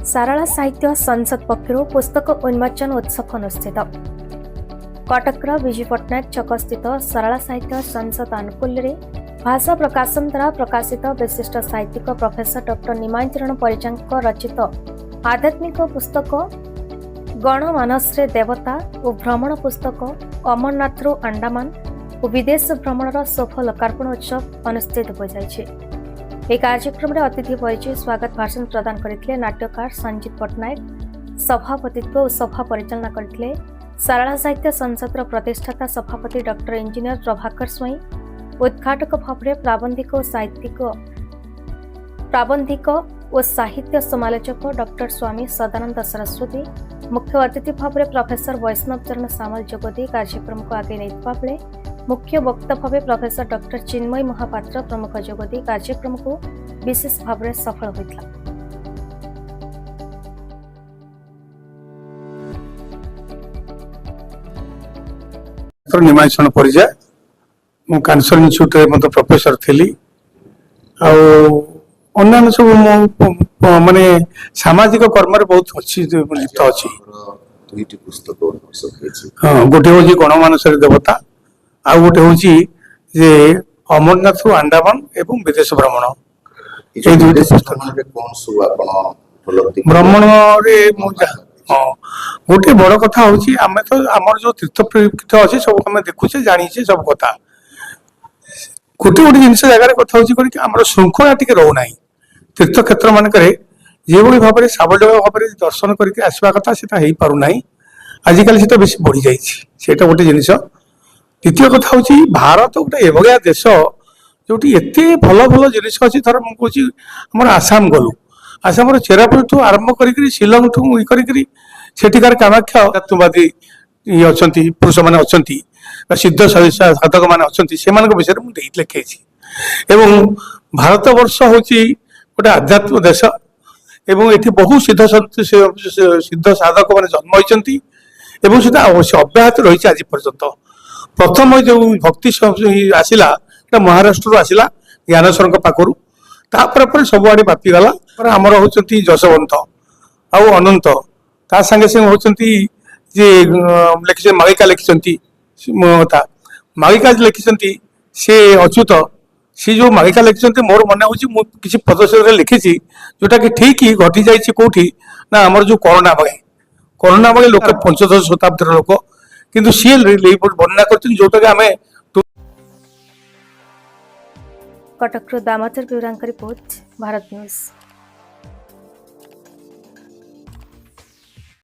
सारला साहित्य संसद पक्षर पुस्तक उन्मोचन उत्सव अनुष्ठित कटकर विजु पट्टनायक छक स्थित सारला साहित्य संसद आनुकूल्य रे भाषा प्रकाशन द्वारा प्रकाशित विशिष्ट साहित्यिक प्रोफेसर डॉक्टर निमांचरण परिजा रचित आध्यात्मिक पुस्तक गणमानस रे देवता और भ्रमण पुस्तक अमरनाथ रु अंडमान और विदेश भ्रमणर सफल लोकार्पण उत्सव अनुष्ठित हो जाइछे। এই कार्यक्रम में अतिथि परिचय स्वागत भाषण प्रदान करथिले नाट्यकार संजीत पट्टनायक सभापतित्व और सभा परिचालना करथिले सारला साहित्य संसद प्रतिष्ठाता सभापति डॉक्टर इंजीनियर प्रभाकर स्वाई उद्घाटक भाव प्राबंधिक और साहित्य समालोचक डॉक्टर स्वामी सदानंद सरस्वती मुख्य अतिथि भाव प्रोफेसर वैष्णव चरण सामल जोगदी कार्यक्रम को आगे नेता बेले मुख्य वक्ता भाव प्रोफेसर डॉक्टर चिन्मय महापात्र प्रमुख जोगदी कार्यक्रम को विशेष भाव में सफल होता। निमांचरण परिजा मु कैंसर इंस्टीट्यूट रे मत प्रोफेसर थी अन्य सब माने सामाजिक कर्म बहुत अच्छी लिप्त अच्छी गोटे हूँ गणमानस देवता आ गोटे हूँ जे अमरनाथ अंडमान एवं विदेश भ्रमण ये दुईटी भ्रमण गोटे बड़ कथा हूँ आम तो आम जो तीर्थ अच्छे सब आम देखुचे जानीचे सब कथा गोटे गोटे जिन जगार कथा हूँ श्रृंखला टी रोना तीर्थ क्षेत्र मानक जो भाव में सावल भाव में दर्शन करके आसवा कथा से हो पारना आजिकल से बेस बढ़ी जाटा गोटे जिन द्वितीय कथा हूँ भारत गोटे एभलिया देश जो एत भल भल जिन अच्छी थर मुझे आम आसाम गलु आसाम चेरापुर आरंभ कर शिलंग ठू सेठिकार कामाख्या तत्ववादी ये अच्छा पुरुष मैंने अच्छा सिद्ध साधक मैंने अच्छा से विषय में लिखे भारत वर्ष हूँ गोटे आध्यात्म देश एवं ये बहु सिद्ध सिद्ध साधक मैंने जन्म होती अब्याहत रही आज पर्यंत प्रथम जो भक्ति आसला महाराष्ट्र आसला ज्ञानेश्वर पाखर तापर सबुआड़े बापीगला आमर होती जशवंत आउ अनंत ता संगे संगे होती लिखि मागिका लिखिं मागिका लिखिं से अच्युत सी जो मागिका लिखिं मोर मन हो किसी पदशे लिखी जोटा कि ठीक घटी जाइए कौटी ना आमर जो करोना बगे लोक 15 शताब्दी लोक किंतु सी वर्णना कर जोटा कि आम कटक दामोदर बिवरांक रिपोर्ट भारत न्यूज।